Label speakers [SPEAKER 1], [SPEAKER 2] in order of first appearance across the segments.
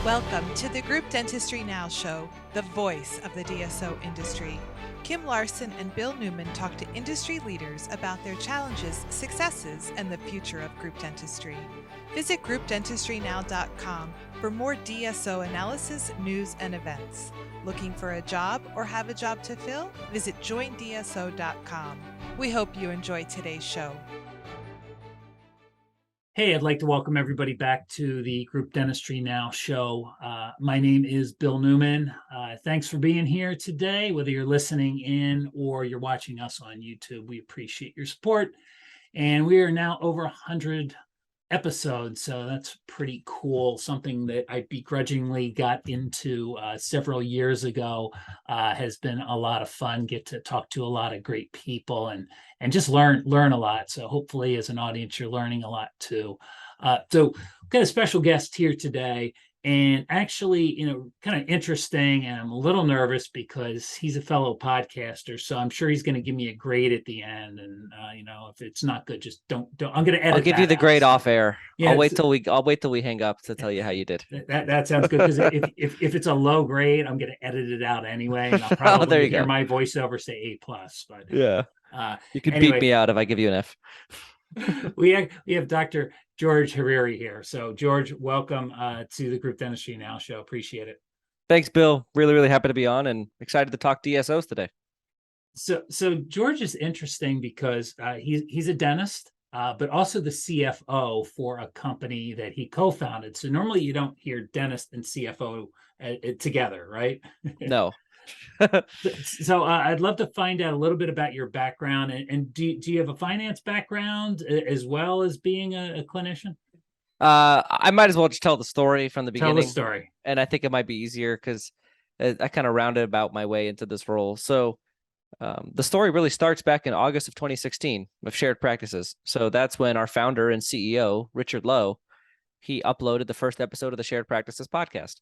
[SPEAKER 1] Welcome to the Group Dentistry Now Show, the voice of the DSO industry. Kim Larson and Bill Newman talk to industry leaders about their challenges, successes, and the future of group dentistry. Visit groupdentistrynow.com for more DSO analysis, news, and events. Looking for a job or have a job to fill? Visit joindso.com. We hope you enjoy today's show.
[SPEAKER 2] Hey, I'd like to welcome everybody back to the Group Dentistry Now Show. My name is Bill Newman. Thanks for being here today, whether you're listening in or you're watching us on YouTube. We appreciate your support. And we are now over 100 episodes, so that's pretty cool. Something that I begrudgingly got into several years ago has been a lot of fun. Get to talk to a lot of great people and just learn a lot. So hopefully, as an audience, you're learning a lot too. So we've got a special guest here today, and actually, kind of interesting. And I'm a little nervous because he's a fellow podcaster, so I'm sure he's going to give me a grade at the end. And if it's not good, just don't. I'm going to edit.
[SPEAKER 3] I'll give you the grade off air.
[SPEAKER 2] Yeah,
[SPEAKER 3] I'll wait till we hang up to tell you how you did.
[SPEAKER 2] That sounds good, because if it's a low grade, I'm going to edit it out anyway, and I'll probably hear my voiceover say A+. But
[SPEAKER 3] yeah, you can beat me out if I give you an F.
[SPEAKER 2] we have Dr. George Hariri here. So George, welcome to the Group Dentistry Now Show. Appreciate it.
[SPEAKER 3] Thanks, Bill. Really happy to be on and excited to talk DSOs today.
[SPEAKER 2] So George is interesting because he's a dentist, but also the CFO for a company that he co-founded. So normally you don't hear dentist and CFO together, right?
[SPEAKER 3] No.
[SPEAKER 2] So I'd love to find out a little bit about your background, and do you have a finance background as well as being a clinician?
[SPEAKER 3] I might as well just tell the story from the beginning.
[SPEAKER 2] Tell the story.
[SPEAKER 3] And I think it might be easier because I kind of rounded about my way into this role. So the story really starts back in August of 2016 of Shared Practices. So that's when our founder and CEO, Richard Lowe, he uploaded the first episode of the Shared Practices podcast.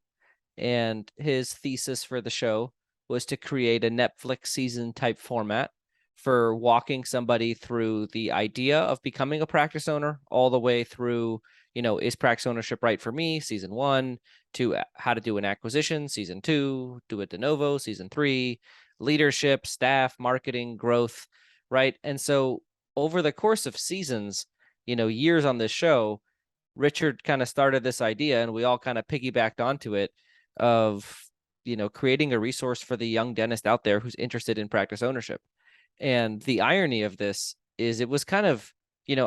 [SPEAKER 3] And his thesis for the show was to create a Netflix season type format for walking somebody through the idea of becoming a practice owner all the way through, is practice ownership right for me? Season 1, to how to do an acquisition, Season 2, do it de novo, Season 3, leadership, staff, marketing, growth, right? And so over the course of seasons, years on this show, Richard kind of started this idea and we all kind of piggybacked onto it of creating a resource for the young dentist out there who's interested in practice ownership. And the irony of this is it was kind of,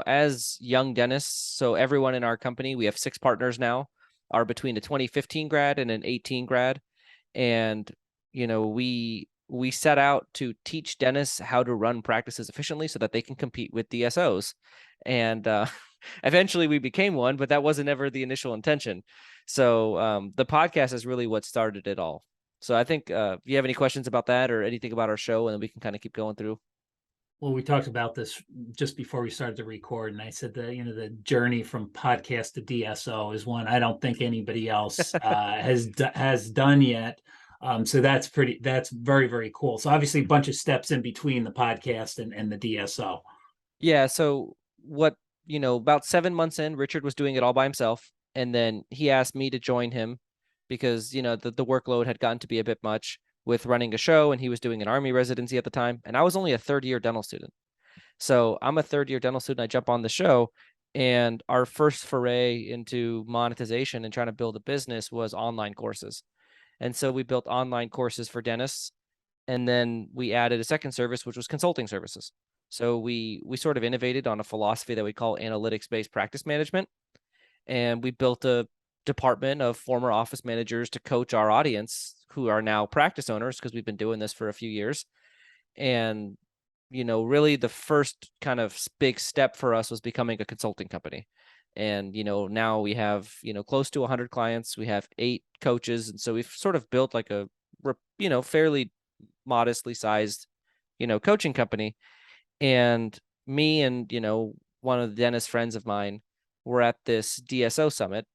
[SPEAKER 3] as young dentists, so everyone in our company, we have 6 partners now, are between a 2015 grad and an 18 grad. And, we set out to teach dentists how to run practices efficiently so that they can compete with DSOs. And eventually we became one, but that wasn't ever the initial intention. So the podcast is really what started it all. So I think if you have any questions about that or anything about our show, and then we can kind of keep going through.
[SPEAKER 2] Well, we talked about this just before we started to record, and I said that the journey from podcast to DSO is one I don't think anybody else has done yet. So that's very, very cool. So obviously a bunch of steps in between the podcast and the DSO.
[SPEAKER 3] Yeah. So about 7 months in, Richard was doing it all by himself. And then he asked me to join him because, the workload had gotten to be a bit much with running a show, and he was doing an Army residency at the time. And I was only a third-year dental student. So I'm a third-year dental student. I jump on the show, and our first foray into monetization and trying to build a business was online courses. And so we built online courses for dentists. And then we added a second service, which was consulting services. So we sort of innovated on a philosophy that we call analytics-based practice management. And we built a department of former office managers to coach our audience who are now practice owners, because we've been doing this for a few years. And, really the first kind of big step for us was becoming a consulting company. And, now we have, close to 100 clients. We have 8 coaches. And so we've sort of built like a, fairly modestly sized, coaching company. And me and, one of the dentist friends of mine were at this DSO summit.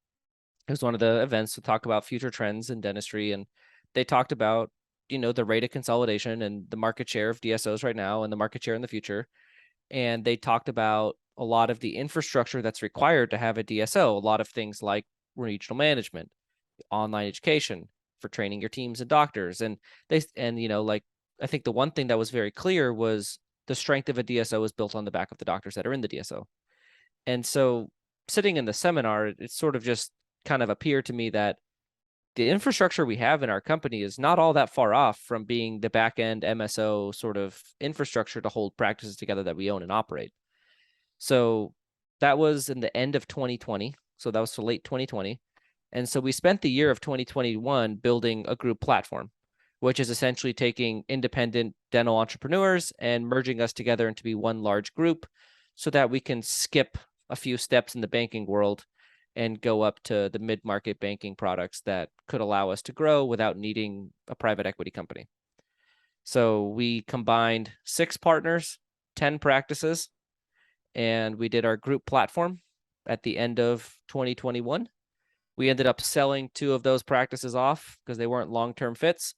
[SPEAKER 3] It was one of the events to talk about future trends in dentistry. And they talked about, the rate of consolidation and the market share of DSOs right now and the market share in the future. And they talked about a lot of the infrastructure that's required to have a DSO, a lot of things like regional management, online education for training your teams and doctors. And like, I think the one thing that was very clear was the strength of a DSO is built on the back of the doctors that are in the DSO. And so sitting in the seminar, it sort of just kind of appeared to me that the infrastructure we have in our company is not all that far off from being the back end MSO sort of infrastructure to hold practices together that we own and operate. So that was in the end of 2020. So that was to late 2020. And so we spent the year of 2021 building a group platform, which is essentially taking independent dental entrepreneurs and merging us together into be one large group so that we can skip a few steps in the banking world and go up to the mid-market banking products that could allow us to grow without needing a private equity company. So we combined 6 partners, 10 practices, and we did our group platform at the end of 2021. We ended up selling 2 of those practices off because they weren't long-term fits.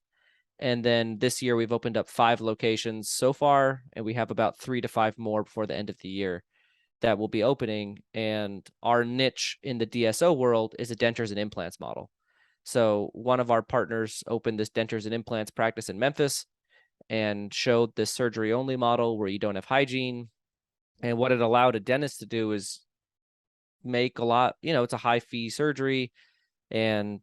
[SPEAKER 3] And then this year we've opened up 5 locations so far, and we have about 3 to 5 more before the end of the year that will be opening. And our niche in the DSO world is a dentures and implants model. So one of our partners opened this dentures and implants practice in Memphis and showed this surgery only model where you don't have hygiene. And what it allowed a dentist to do is make a lot, it's a high fee surgery. And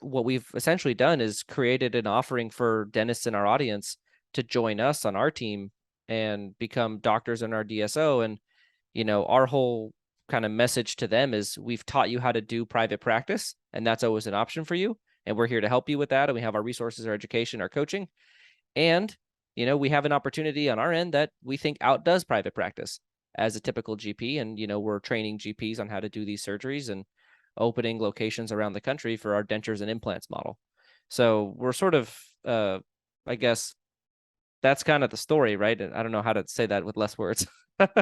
[SPEAKER 3] what we've essentially done is created an offering for dentists in our audience to join us on our team and become doctors in our DSO. And our whole kind of message to them is we've taught you how to do private practice, and that's always an option for you. And we're here to help you with that. And we have our resources, our education, our coaching. And, we have an opportunity on our end that we think outdoes private practice as a typical GP. And, we're training GPs on how to do these surgeries and opening locations around the country for our dentures and implants model. So we're sort of, I guess that's kind of the story, right? And I don't know how to say that with less words.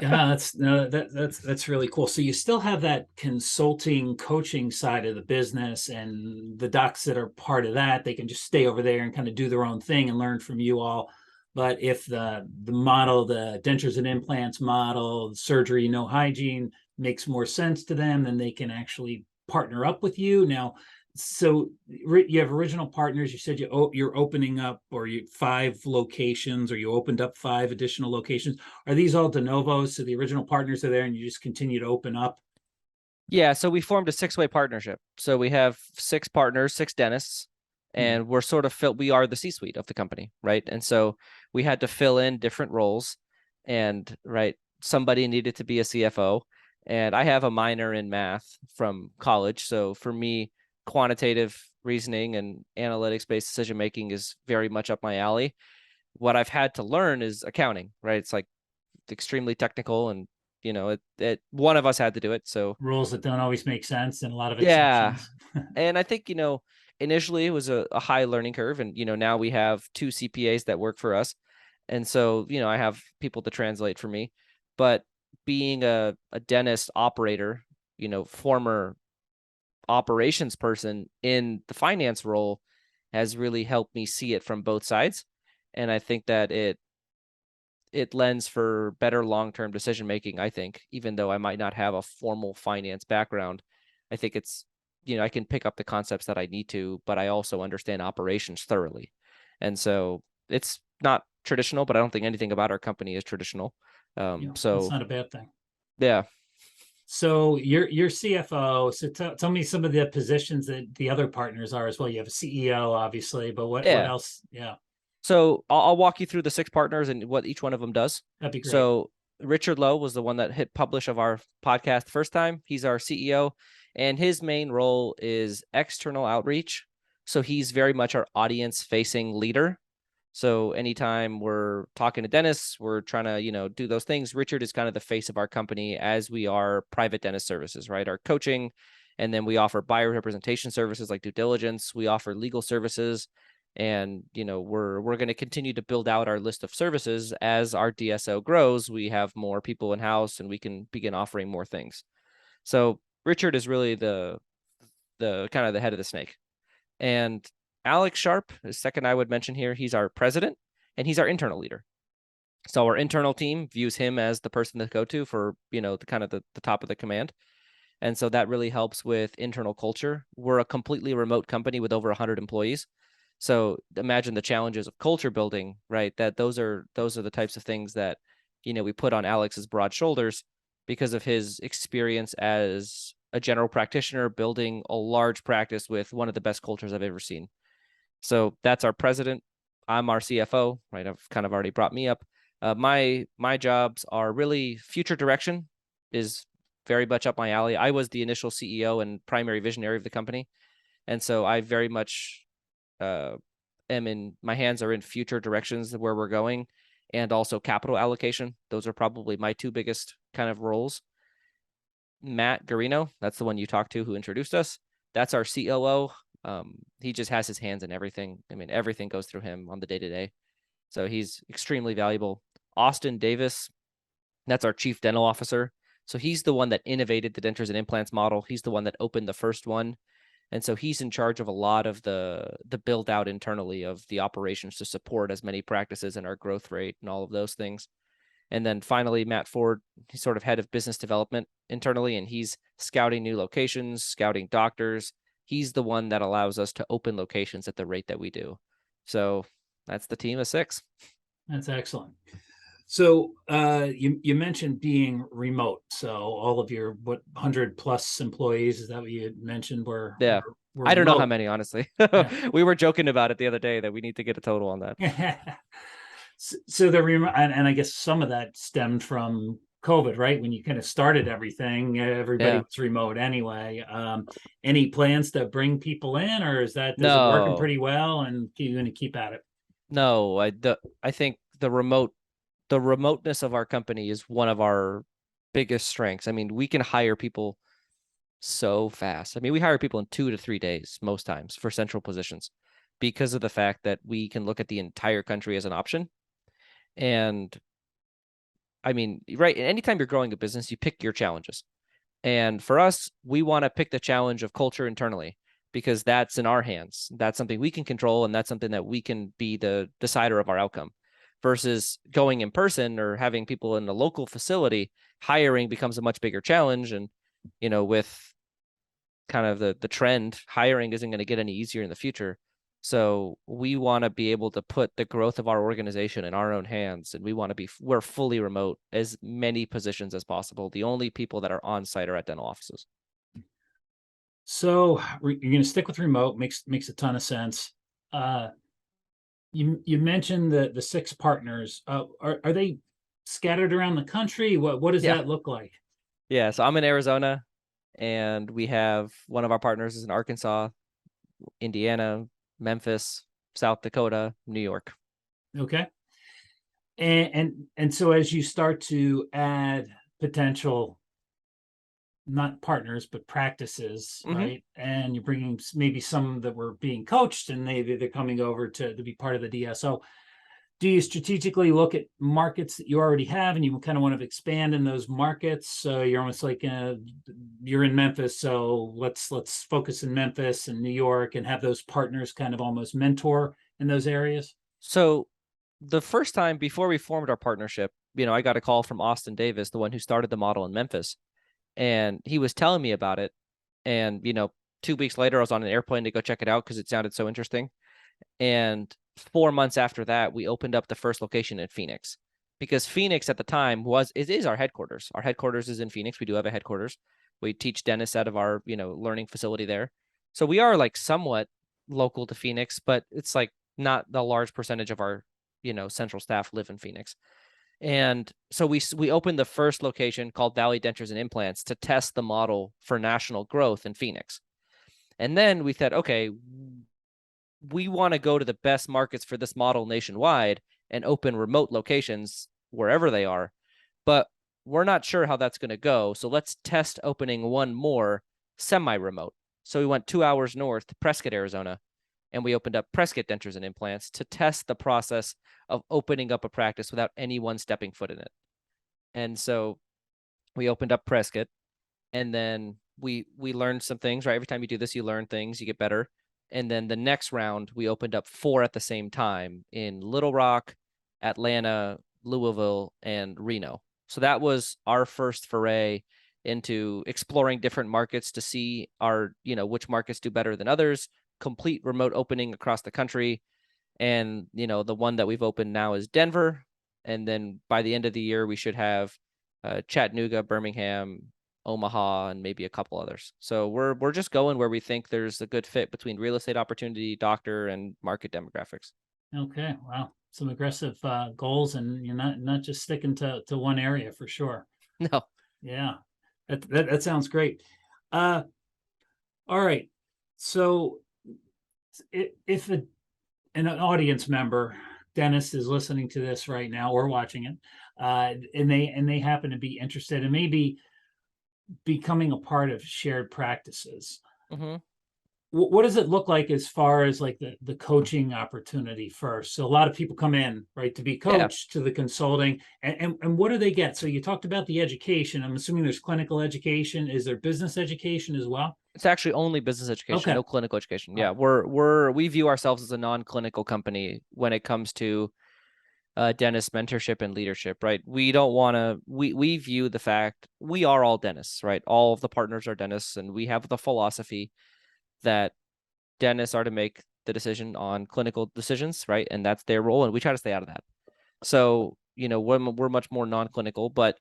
[SPEAKER 2] Yeah, that's really cool. So you still have that consulting coaching side of the business, and the docs that are part of that, they can just stay over there and kind of do their own thing and learn from you all. But if the model, the dentures and implants model, surgery, no hygiene makes more sense to them, then they can actually partner up with you. Now, so you have original partners. You said you're opening up, or 5 locations, or you opened up 5 additional locations. Are these all de novos? So the original partners are there, and you just continue to open up?
[SPEAKER 3] Yeah. So we formed a 6-way partnership. So we have 6 partners, 6 dentists, and we're sort of we are the C-suite of the company, right? And so we had to fill in different roles, and somebody needed to be a CFO, and I have a minor in math from college. So for me, quantitative reasoning and analytics-based decision making is very much up my alley. What I've had to learn is accounting, right? It's like extremely technical, and one of us had to do it. So
[SPEAKER 2] rules that don't always make sense, and a lot of
[SPEAKER 3] exceptions.
[SPEAKER 2] Yeah.
[SPEAKER 3] And I think initially it was a high learning curve, and now we have 2 CPAs that work for us, and so I have people to translate for me. But being a dentist operator, former operations person in the finance role, has really helped me see it from both sides. And I think that it lends for better long-term decision making. I think, even though I might not have a formal finance background, I think it's I can pick up the concepts that I need to, but I also understand operations thoroughly. And so it's not traditional, but I don't think anything about our company is traditional. So
[SPEAKER 2] it's not a bad thing.
[SPEAKER 3] Yeah.
[SPEAKER 2] So you're CFO. So tell me some of the positions that the other partners are as well. You have a CEO, obviously, but what else? Yeah.
[SPEAKER 3] So I'll walk you through the 6 partners and what each one of them does.
[SPEAKER 2] That'd be great.
[SPEAKER 3] So Richard Lowe was the one that hit publish of our podcast the first time. He's our CEO, and his main role is external outreach. So he's very much our audience facing leader. So anytime we're talking to dentists, we're trying to, do those things. Richard is kind of the face of our company, as we are private dentist services, right? Our coaching, and then we offer buyer representation services like due diligence. We offer legal services, and we're going to continue to build out our list of services as our DSO grows. We have more people in house, and we can begin offering more things. So Richard is really the kind of the head of the snake. And Alex Sharp, the second I would mention here, he's our president, and he's our internal leader. So our internal team views him as the person to go to for, the kind of the top of the command. And so that really helps with internal culture. We're a completely remote company with over 100 employees. So imagine the challenges of culture building, right? That those are the types of things that, we put on Alex's broad shoulders because of his experience as a general practitioner building a large practice with one of the best cultures I've ever seen. So that's our president. I'm our CFO, right? I've kind of already brought me up. My jobs are really future direction is very much up my alley. I was the initial CEO and primary visionary of the company. And so I very much my hands are in future directions where we're going, and also capital allocation. Those are probably my two biggest kind of roles. Matt Garino, that's the one you talked to who introduced us. That's our COO. He just has his hands in everything. I mean, everything goes through him on the day-to-day. So he's extremely valuable. Austin Davis, that's our chief dental officer. So he's the one that innovated the dentures and implants model. He's the one that opened the first one. And so he's in charge of a lot of the build out internally of the operations to support as many practices and our growth rate and all of those things. And then finally, Matt Ford, he's sort of head of business development internally, and he's scouting new locations, scouting doctors. He's the one that allows us to open locations at the rate that we do. So that's the team of 6.
[SPEAKER 2] That's excellent. So you mentioned being remote. So all of your 100+ employees, is that what you had mentioned? Were
[SPEAKER 3] I don't know how
[SPEAKER 2] remote.
[SPEAKER 3] many, honestly.
[SPEAKER 2] Yeah.
[SPEAKER 3] We were joking about it the other day that we need to get a total on that.
[SPEAKER 2] So the remote, and I guess some of that stemmed from COVID, right? When you kind of started everything, everybody was remote anyway. Any plans to bring people in, or is it working pretty well and you're going to keep at it?
[SPEAKER 3] No, I think the remoteness of our company is one of our biggest strengths. I mean, we can hire people so fast. I mean, we hire people in 2 to 3 days most times for central positions because of the fact that we can look at the entire country as an option. And I mean, right, anytime you're growing a business, you pick your challenges. And for us, we want to pick the challenge of culture internally because that's in our hands. That's something we can control, and that's something that we can be the decider of our outcome. Versus going in person or having people in a local facility, hiring becomes a much bigger challenge. And, with kind of the trend, hiring isn't going to get any easier in the future. So we want to be able to put the growth of our organization in our own hands. And we're fully remote, as many positions as possible. The only people that are on site are at dental offices.
[SPEAKER 2] So you're going to stick with remote, makes a ton of sense. You mentioned the 6 partners. Are they scattered around the country? What does that look like?
[SPEAKER 3] Yeah, so I'm in Arizona, and we have one of our partners is in Arkansas, Indiana, Memphis, South Dakota, New York.
[SPEAKER 2] Okay. And so as you start to add potential, not partners, but practices, right? And you're bringing maybe some that were being coached and maybe they're coming over to be part of the DSO. Do you strategically look at markets that you already have and you kind of want to expand in those markets? So you're almost like you're in Memphis, so let's focus in Memphis and New York and have those partners kind of almost mentor in those areas?
[SPEAKER 3] So the first time before we formed our partnership, I got a call from Austin Davis, the one who started the model in Memphis, and he was telling me about it. And 2 weeks later, I was on an airplane to go check it out because it sounded so interesting. And 4 months after that, we opened up the first location in Phoenix, because Phoenix at the time is our headquarters. Our headquarters is in Phoenix. We do have a headquarters. We teach dentists out of our, learning facility there. So we are like somewhat local to Phoenix, but it's like not the large percentage of our, central staff live in Phoenix. And so we opened the first location called Valley Dentures and Implants to test the model for national growth in Phoenix. And then we said, okay, we want to go to the best markets for this model nationwide and open remote locations wherever they are, but we're not sure how that's going to go. So let's test opening one more semi-remote. So we went 2 hours north to Prescott, Arizona, and we opened up Prescott Dentures and Implants to test the process of opening up a practice without anyone stepping foot in it. And so we opened up Prescott, and then we learned some things, right? Every time you do this, you learn things, you get better. And then the next round, we opened up 4 at the same time in Little Rock, Atlanta, Louisville, and Reno. So that was our first foray into exploring different markets to see which markets do better than others, complete remote opening across the country. And, the one that we've opened now is Denver. And then by the end of the year, we should have Chattanooga, Birmingham, Omaha, and maybe a couple others. So we're just going where we think there's a good fit between real estate opportunity, doctor, and market demographics.
[SPEAKER 2] Okay. Wow. Some aggressive goals, and you're not just sticking to one area for sure.
[SPEAKER 3] No.
[SPEAKER 2] Yeah. That sounds great. All right. So if an audience member, dentist, is listening to this right now or watching it, and they happen to be interested in maybe becoming a part of Shared Practices,
[SPEAKER 3] Mm-hmm.
[SPEAKER 2] what does it look like as far as like the coaching opportunity first? So a lot of people come in, right, to be coached, to the consulting, and what do they get? So you talked about the education. I'm assuming there's clinical education. Is there business education as well?
[SPEAKER 3] It's actually only business education,
[SPEAKER 2] Okay.
[SPEAKER 3] no clinical education.
[SPEAKER 2] All
[SPEAKER 3] Yeah, we view ourselves as a non-clinical company when it comes to dentist mentorship and leadership, right? We don't want to, we view the fact we are all dentists, right? All of the partners are dentists, and we have the philosophy that dentists are to make the decision on clinical decisions, right? And that's their role, and we try to stay out of that. So, we're much more non-clinical, but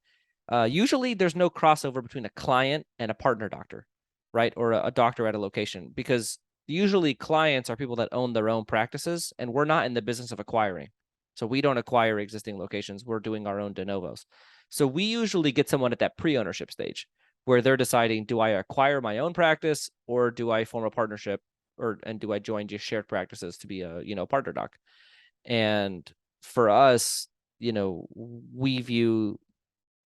[SPEAKER 3] usually there's no crossover between a client and a partner doctor, right? Or a doctor at a location, because usually clients are people that own their own practices, and we're not in the business of acquiring. So we don't acquire existing locations. We're doing our own de novos. So we usually get someone at that pre-ownership stage where they're deciding, do I acquire my own practice, or do I form a partnership, and do I join just Shared Practices to be a partner doc? And for us, we view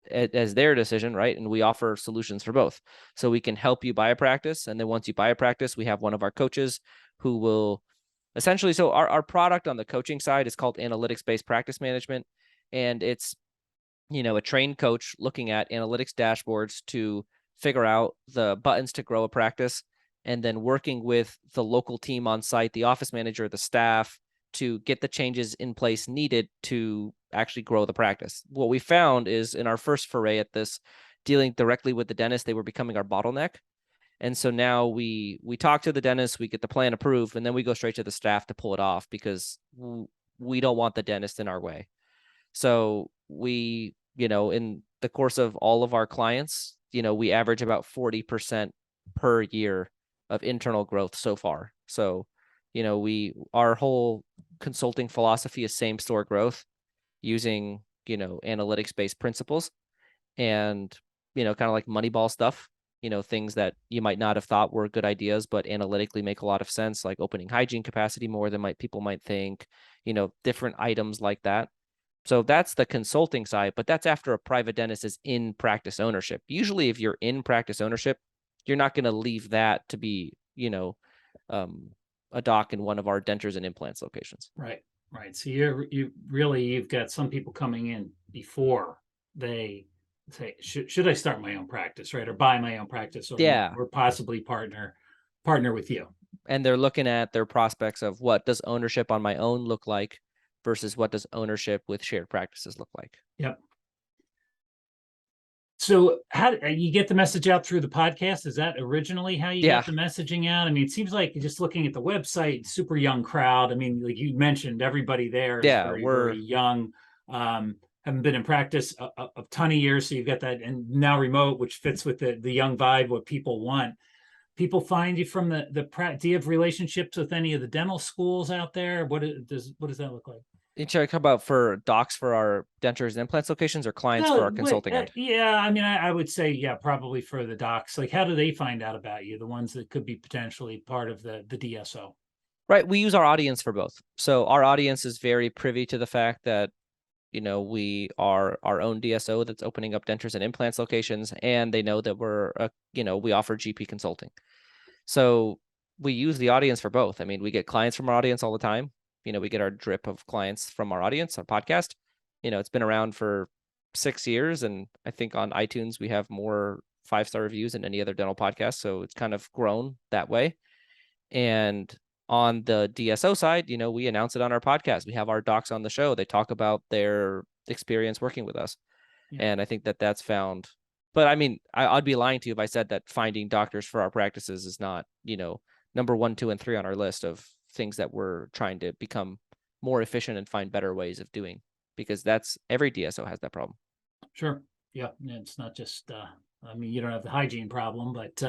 [SPEAKER 3] it as their decision, right? And we offer solutions for both. So we can help you buy a practice. And then once you buy a practice, we have one of our coaches who will essentially, so our product on the coaching side is called analytics-based practice management. And it's, a trained coach looking at analytics dashboards to figure out the buttons to grow a practice, and then working with the local team on site, the office manager, the staff, to get the changes in place needed to actually grow the practice. What we found is in our first foray at this, dealing directly with the dentist, they were becoming our bottleneck. And so now we talk to the dentist, we get the plan approved, and then we go straight to the staff to pull it off, because we don't want the dentist in our way. So we, in the course of all of our clients, we average about 40% per year of internal growth so far. So, our whole consulting philosophy is same store growth using, analytics-based principles, and, kind of like Moneyball stuff, things that you might not have thought were good ideas, but analytically make a lot of sense, like opening hygiene capacity more than people might think, different items like that. So that's the consulting side, but that's after a private dentist is in practice ownership. Usually if you're in practice ownership, you're not going to leave that to be, a doc in one of our dentures and implants locations.
[SPEAKER 2] Right. So you've got some people coming in before they say, should I start my own practice, right? Or buy my own practice, or possibly partner with you.
[SPEAKER 3] And they're looking at their prospects of what does ownership on my own look like versus what does ownership with Shared Practices look like.
[SPEAKER 2] Yep. So how you get the message out through the podcast? Is that originally how you got the messaging out? I mean, it seems like just looking at the website, super young crowd. I mean, like you mentioned, everybody there is very young. Haven't been in practice a ton of years, so you've got that, and now remote, which fits with the young vibe, what people want. People find you from the do you have relationships with any of the dental schools out there? What does that look like?
[SPEAKER 3] You talk about for docs for our dentures and implants locations, or clients for our consulting end?
[SPEAKER 2] Yeah, I mean, I would say, probably for the docs. Like, how do they find out about you? The ones that could be potentially part of the DSO.
[SPEAKER 3] Right. We use our audience for both. So our audience is very privy to the fact that, we are our own DSO that's opening up dentures and implants locations, and they know that we offer GP consulting. So we use the audience for both. I mean, we get clients from our audience all the time. We get our drip of clients from our audience, our podcast. It's been around for 6 years, and I think on iTunes we have more 5-star reviews than any other dental podcast. So it's kind of grown that way. And on the DSO side, we announce it on our podcast. We have our docs on the show. They talk about their experience working with us. Yeah. And I think that that's found, But I mean, I'd be lying to you if I said that finding doctors for our practices is not, number 1, 2, and 3 on our list of things that we're trying to become more efficient and find better ways of doing, because that's every DSO has that problem.
[SPEAKER 2] Sure. Yeah. It's not just, I mean, you don't have the hygiene problem, but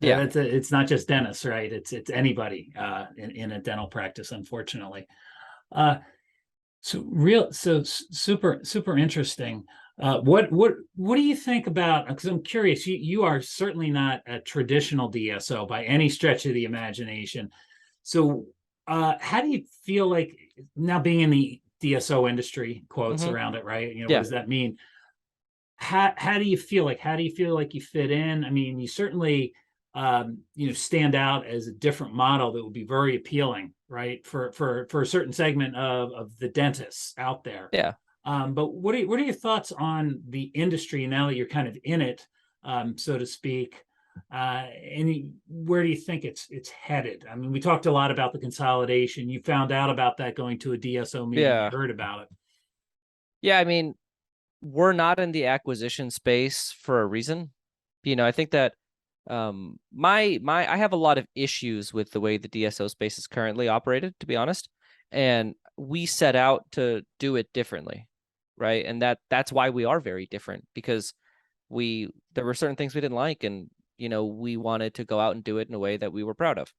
[SPEAKER 3] Yeah.
[SPEAKER 2] it's not just dentists, right? It's anybody in a dental practice, unfortunately. Super interesting. What do you think about? Because I'm curious. You are certainly not a traditional DSO by any stretch of the imagination. So, how do you feel like now being in the DSO industry, quotes around it, right? What
[SPEAKER 3] Yeah.
[SPEAKER 2] does that mean? How do you feel like? How do you feel like you fit in? I mean, you certainly stand out as a different model that would be very appealing, right, for a certain segment of the dentists out there.
[SPEAKER 3] Yeah.
[SPEAKER 2] But what are your thoughts on the industry now that you're kind of in it, so to speak? And where do you think it's headed? I mean, we talked a lot about the consolidation. You found out about that going to a DSO meeting.
[SPEAKER 3] Yeah.
[SPEAKER 2] You heard about it.
[SPEAKER 3] Yeah. I mean, we're not in the acquisition space for a reason. I think that I have a lot of issues with the way the DSO space is currently operated, to be honest. And we set out to do it differently, right? And that's why we are very different, because there were certain things we didn't like, and we wanted to go out and do it in a way that we were proud of.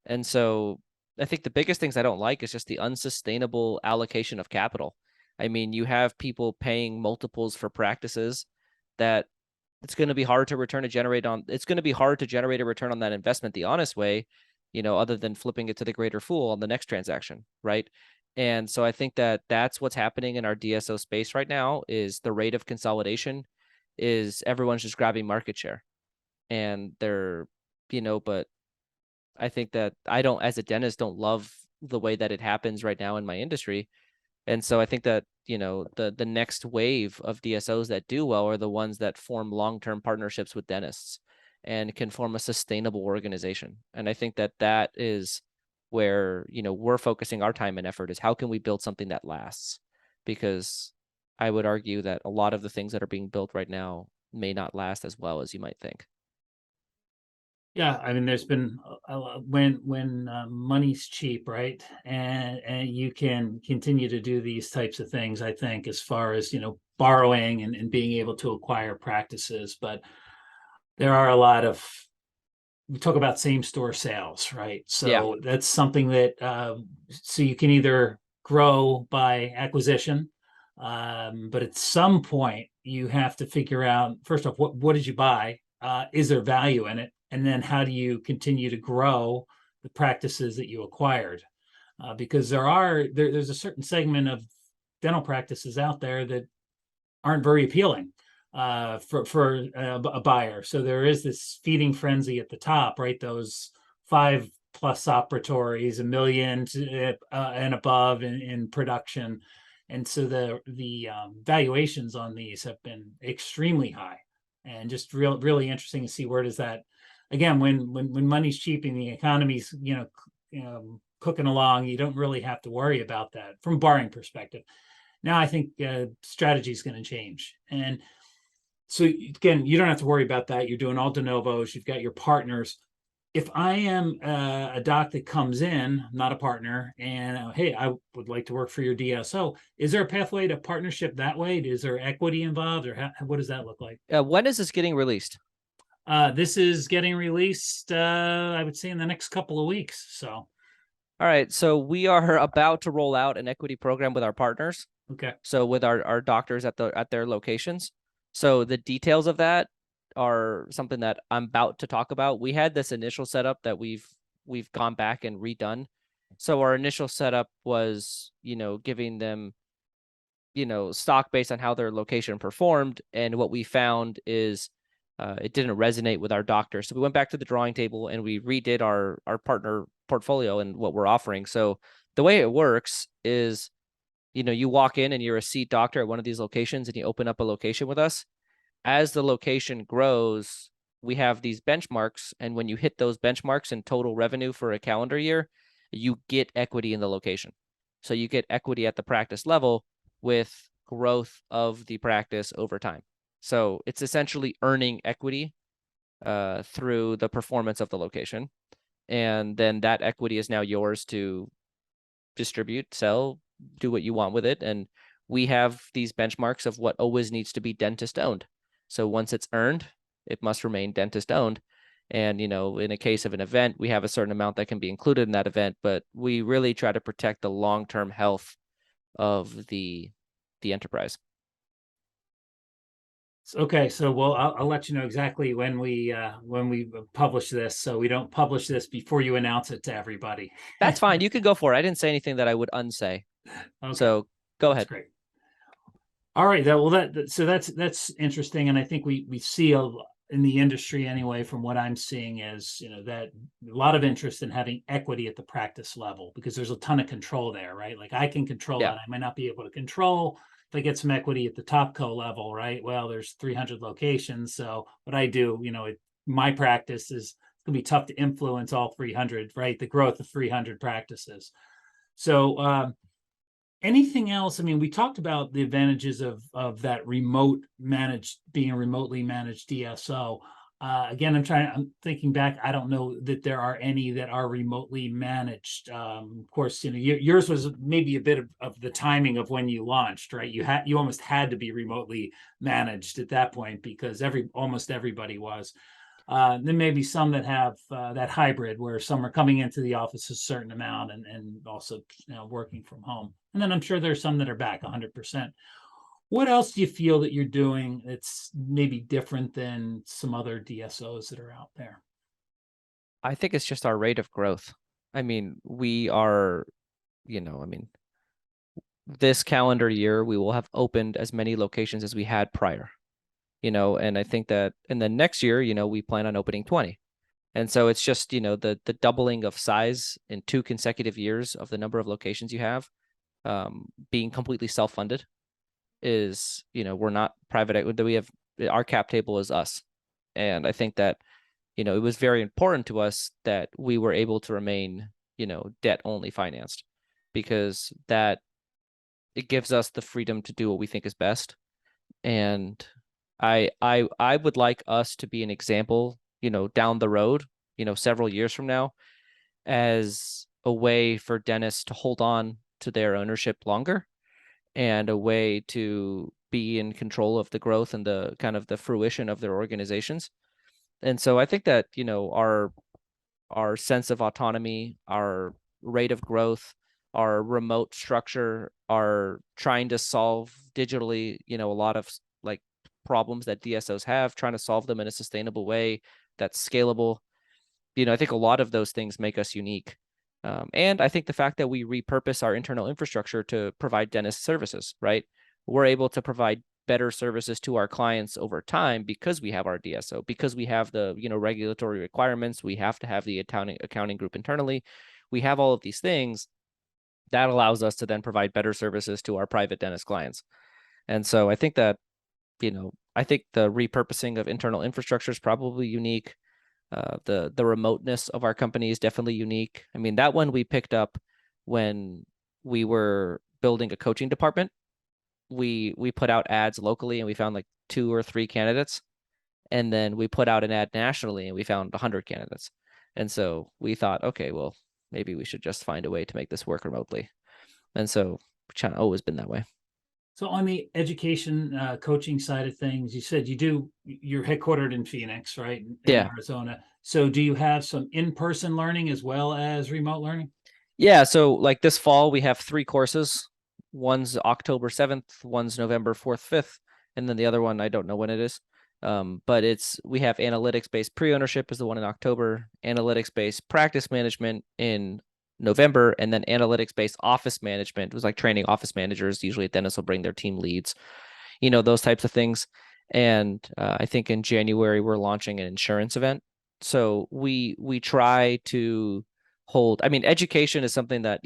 [SPEAKER 3] And so I think the biggest things I don't like is just the unsustainable allocation of capital. I mean, you have people paying multiples for practices that it's going to be hard to generate a return on that investment the honest way, other than flipping it to the greater fool on the next transaction, right? And so I think that that's what's happening in our DSO space right now. Is the rate of consolidation is everyone's just grabbing market share, and but I think that as a dentist, don't love the way that it happens right now in my industry. And so I think that, the next wave of DSOs that do well are the ones that form long-term partnerships with dentists and can form a sustainable organization. And I think that that is where, we're focusing our time and effort, is how can we build something that lasts? Because I would argue that a lot of the things that are being built right now may not last as well as you might think.
[SPEAKER 2] Yeah, I mean, there's been when money's cheap, right, and you can continue to do these types of things. I think, as far as borrowing and being able to acquire practices, but there are a lot of, we talk about same store sales, right? So that's something that so you can either grow by acquisition, but at some point you have to figure out, first off, what did you buy? Is there value in it? And then how do you continue to grow the practices that you acquired? Because there's a certain segment of dental practices out there that aren't very appealing for a buyer. So there is this feeding frenzy at the top, right? Those 5+ operatories, 1 million and above in production. And so the valuations on these have been extremely high, and just really interesting to see where does that, again, when money's cheap and the economy's cooking along, you don't really have to worry about that from a borrowing perspective. Now I think strategy is going to change, and so again, you don't have to worry about that. You're doing all de novos. You've got your partners. If I am a doc that comes in, not a partner, and hey, I would like to work for your DSO, is there a pathway to partnership that way? Is there equity involved, or what does that look like?
[SPEAKER 3] When is this getting released?
[SPEAKER 2] This is getting released, I would say, in the next couple of weeks. So,
[SPEAKER 3] all right. So we are about to roll out an equity program with our partners.
[SPEAKER 2] Okay.
[SPEAKER 3] So with our doctors at their locations. So the details of that are something that I'm about to talk about. We had this initial setup that we've gone back and redone. So our initial setup was, giving them, stock based on how their location performed. And what we found is it didn't resonate with our doctors. So we went back to the drawing table and we redid our partner portfolio and what we're offering. So the way it works is, you walk in and you're a seat doctor at one of these locations and you open up a location with us. As the location grows, we have these benchmarks. And when you hit those benchmarks in total revenue for a calendar year, you get equity in the location. So you get equity at the practice level with growth of the practice over time. So it's essentially earning equity through the performance of the location. And then that equity is now yours to distribute, sell, do what you want with it. And we have these benchmarks of what always needs to be dentist owned. So once it's earned, it must remain dentist owned. And, in a case of an event, we have a certain amount that can be included in that event, but we really try to protect the long-term health of the enterprise.
[SPEAKER 2] Okay, so I'll let you know exactly when we publish this, so we don't publish this before you announce it to everybody.
[SPEAKER 3] That's fine. You can go for it. I didn't say anything that I would unsay.
[SPEAKER 2] Okay.
[SPEAKER 3] So go
[SPEAKER 2] That's
[SPEAKER 3] ahead.
[SPEAKER 2] great. All right. That's interesting, and I think we see in the industry anyway, from what I'm seeing, is that a lot of interest in having equity at the practice level, because there's a ton of control there, right? Like I can control
[SPEAKER 3] Yeah.
[SPEAKER 2] that. I might not be able to control if I get some equity at the top co level, right? Well, there's 300 locations, so what I do, my practice is going to be tough to influence all 300, right? The growth of 300 practices. So anything else? I mean, we talked about the advantages of that being a remotely managed DSO. Again, I'm thinking back. I don't know that there are any that are remotely managed. Of course, yours was maybe a bit of the timing of when you launched, right? You almost had to be remotely managed at that point, because almost everybody was. Then maybe some that have that hybrid, where some are coming into the office a certain amount and also working from home. And then I'm sure there's some that are back 100%. What else do you feel that you're doing that's maybe different than some other DSOs that are out there?
[SPEAKER 3] I think it's just our rate of growth. I mean, we are, this calendar year, we will have opened as many locations as we had prior, and I think that in the next year, we plan on opening 20. And so it's just, the doubling of size in 2 consecutive years of the number of locations you have, being completely self-funded is, we're not private equity. We have, our cap table is us. And I think that, it was very important to us that we were able to remain, debt only financed, because that it gives us the freedom to do what we think is best. And I would like us to be an example, down the road, several years from now, as a way for dentists to hold on to their ownership longer, and a way to be in control of the growth and the kind of the fruition of their organizations. And so I think that, our sense of autonomy, our rate of growth, our remote structure, our trying to solve digitally, a lot of like problems that DSOs have, trying to solve them in a sustainable way that's scalable. I think a lot of those things make us unique. And I think the fact that we repurpose our internal infrastructure to provide dentist services, right? We're able to provide better services to our clients over time because we have our DSO, because we have the, regulatory requirements. We have to have the accounting group internally. We have all of these things that allows us to then provide better services to our private dentist clients. And so I think that, I think the repurposing of internal infrastructure is probably unique. The remoteness of our company is definitely unique. I mean, that one we picked up when we were building a coaching department. We put out ads locally and we found like 2 or 3 candidates. And then we put out an ad nationally and we found 100 candidates. And so we thought, okay, well, maybe we should just find a way to make this work remotely. And so it's kind of always been that way.
[SPEAKER 2] So on the education coaching side of things, you said you're headquartered in Phoenix, right? In Arizona. So do you have some in-person learning as well as remote learning?
[SPEAKER 3] Yeah. So like this fall, we have 3 courses. One's October 7th, one's November 4th, 5th, and then the other one, I don't know when it is. But we have analytics-based pre-ownership is the one in October, analytics-based practice management in November, and then analytics-based office management was like training office managers. Usually dentists will bring their team leads, those types of things. And I think in January, we're launching an insurance event. So we try to hold, I mean, education is something that,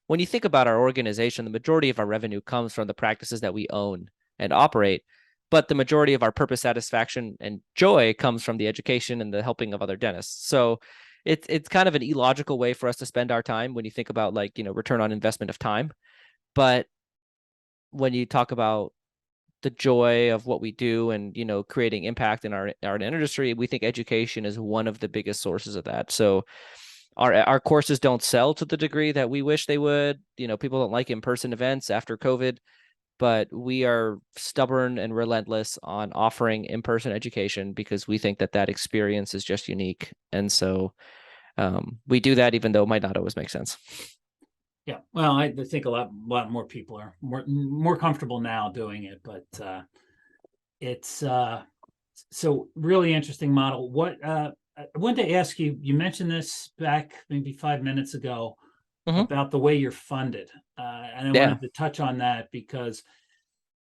[SPEAKER 3] when you think about our organization, the majority of our revenue comes from the practices that we own and operate, but the majority of our purpose, satisfaction, and joy comes from the education and the helping of other dentists. So it's kind of an illogical way for us to spend our time when you think about return on investment of time. But when you talk about the joy of what we do and, creating impact in our industry, we think education is one of the biggest sources of that. So our courses don't sell to the degree that we wish they would. People don't like in-person events after COVID, but we are stubborn and relentless on offering in-person education because we think that experience is just unique. And so we do that even though it might not always make sense.
[SPEAKER 2] Yeah, well, I think a lot more people are more comfortable now doing it, but it's so really interesting model. What I wanted to ask you, you mentioned this back maybe 5 minutes ago about the way you're funded, and I wanted to touch on that because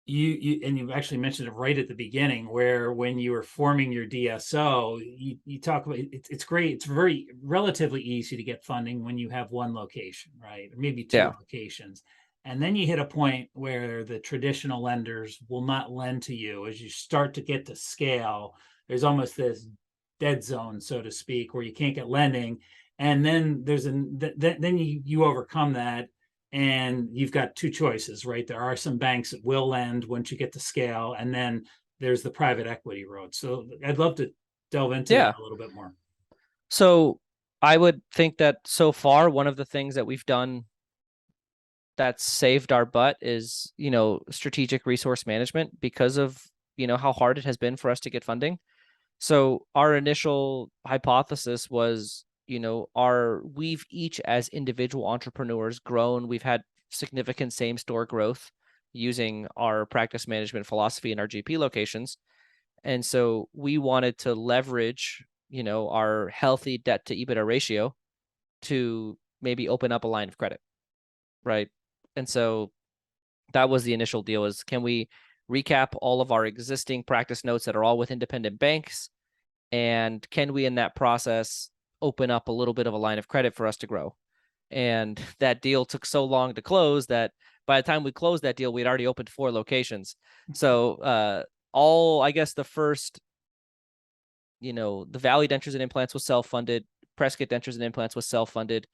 [SPEAKER 2] you actually mentioned it right at the beginning, where when you were forming your DSO, you talk about it's great. It's very relatively easy to get funding when you have one location, right? Or maybe two locations. And then you hit a point where the traditional lenders will not lend to you. As you start to get to scale, there's almost this dead zone, so to speak, where you can't get lending. And then then you overcome that. And you've got two choices, right? There are some banks that will lend once you get to scale, and then there's the private equity road. So I'd love to delve into that a little bit more.
[SPEAKER 3] So I would think that so far, one of the things that we've done that's saved our butt is, strategic resource management because of, how hard it has been for us to get funding. So our initial hypothesis was, we've each as individual entrepreneurs grown. We've had significant same store growth using our practice management philosophy in our GP locations. And so we wanted to leverage, our healthy debt to EBITDA ratio to maybe open up a line of credit. Right. And so that was the initial deal, is can we recap all of our existing practice notes that are all with independent banks? And can we, in that process, open up a little bit of a line of credit for us to grow? And that deal took so long to close that by the time we closed that deal, we'd already opened 4 locations. So I guess the first, the Valley Dentures and Implants was self-funded, Prescott Dentures and Implants was self-funded,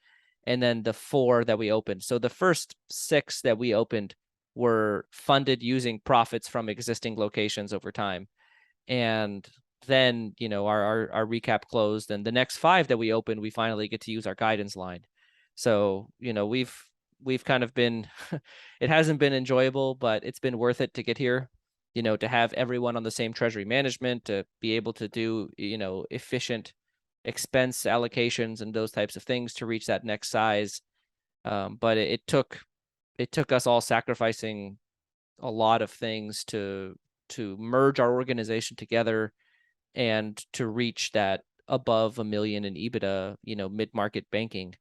[SPEAKER 3] and then the 4 that we opened. So the first 6 that we opened were funded using profits from existing locations over time. And then, our recap closed, and the next 5 that we opened, we finally get to use our guidance line. So, we've kind of been, it hasn't been enjoyable, but it's been worth it to get here, to have everyone on the same treasury management, to be able to do, efficient expense allocations and those types of things to reach that next size. But it took us all sacrificing a lot of things to merge our organization together and to reach that above $1 million in EBITDA, mid-market banking,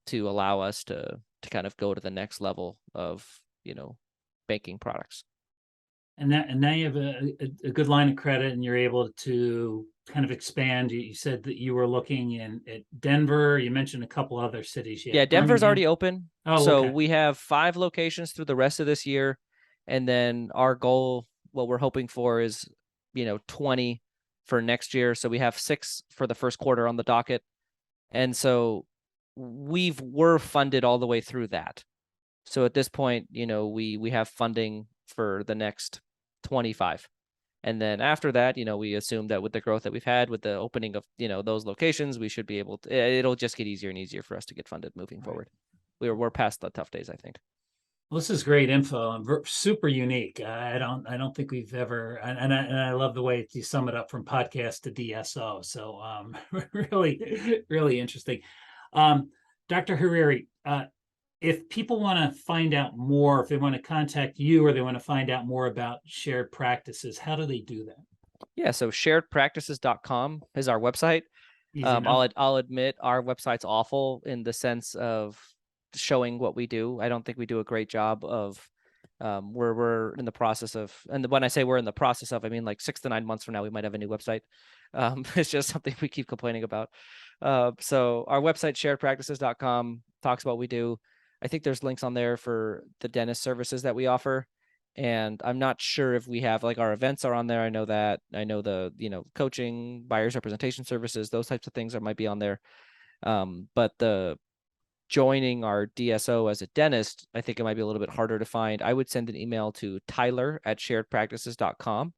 [SPEAKER 3] to allow us to kind of go to the next level of, banking products.
[SPEAKER 2] And now you have a good line of credit, and you're able to kind of expand. You said that you were looking at Denver. You mentioned a couple other cities.
[SPEAKER 3] Yeah, Denver's already open. So
[SPEAKER 2] okay.
[SPEAKER 3] We have 5 locations through the rest of this year. And then our goal, what we're hoping for is, 20 for next year. So we have 6 for the first quarter on the docket. And so we're funded all the way through that. So at this point, we have funding for the next 25. And then after that, we assume that with the growth that we've had with the opening of, those locations, we should be able to, it'll just get easier and easier for us to get funded moving forward. We're past the tough days, I think.
[SPEAKER 2] Well, this is great info and super unique. I don't think we've ever, and I love the way you sum it up from podcast to DSO. So really interesting. Dr. Hariri, if people want to find out more, if they want to contact you or they want to find out more about Shared Practices, how do they do that?
[SPEAKER 3] Yeah, so sharedpractices.com is our website. I'll admit our website's awful in the sense of showing what we do. I don't think we do a great job of we're in the process of, and when I say we're in the process of, I mean like 6 to 9 months from now we might have a new website. It's just something we keep complaining about. So our website, sharedpractices.com, talks about what we do. I think there's links on there for the dentist services that we offer. And I'm not sure if we have, like, our events are on there. I know that. I know the, coaching, buyers representation services, those types of things that might be on there. But the joining our DSO as a dentist, I think it might be a little bit harder to find. I would send an email to tyler@sharedpractices.com.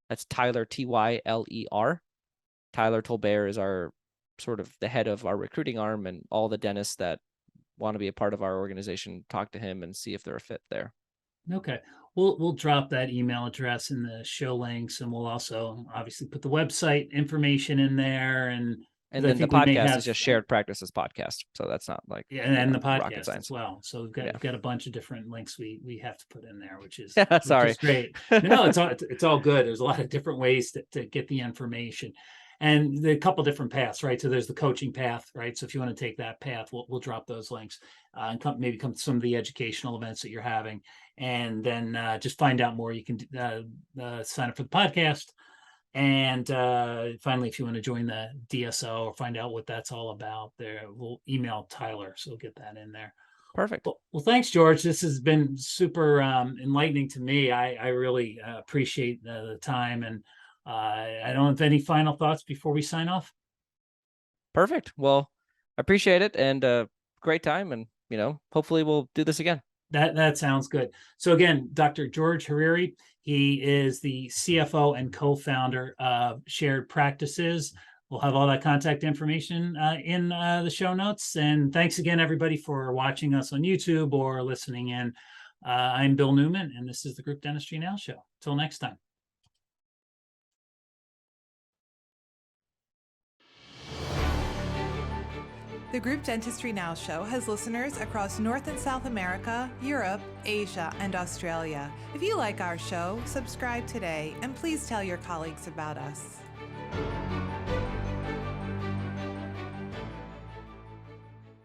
[SPEAKER 3] That's Tyler, Tyler. Tyler Tolbert is our sort of the head of our recruiting arm, and all the dentists that want to be a part of our organization, talk to him and see if they're a fit there.
[SPEAKER 2] Okay. We'll drop that email address in the show links, and we'll also obviously put the website information in there. And
[SPEAKER 3] then the podcast is just Shared Practices Podcast. So that's not like,
[SPEAKER 2] and the
[SPEAKER 3] rocket
[SPEAKER 2] podcast
[SPEAKER 3] science
[SPEAKER 2] as well. So we've got a bunch of different links we have to put in there, which is
[SPEAKER 3] sorry.
[SPEAKER 2] Which is great. No, it's all good. There's a lot of different ways to get the information. And a couple different paths, right? So there's the coaching path, right? So if you want to take that path, we'll drop those links and maybe come to some of the educational events that you're having, and then just find out more. You can sign up for the podcast, and finally, if you want to join the DSO or find out what that's all about, we'll email Tyler, so we'll get that in there.
[SPEAKER 3] Perfect.
[SPEAKER 2] Well, thanks, George. This has been super enlightening to me. I really appreciate the time, and I don't have any final thoughts before we sign off.
[SPEAKER 3] Perfect. Well, I appreciate it, and great time, and hopefully we'll do this again.
[SPEAKER 2] That sounds good. So again, Dr. George Hariri, he is the CFO and co-founder of Shared Practices. We'll have all that contact information in the show notes. And thanks again, everybody, for watching us on YouTube or listening in. I'm Bill Newman, and this is the Group Dentistry Now Show. Till next time.
[SPEAKER 1] The Group Dentistry Now Show has listeners across North and South America, Europe, Asia, and Australia. If you like our show, subscribe today, and please tell your colleagues about us.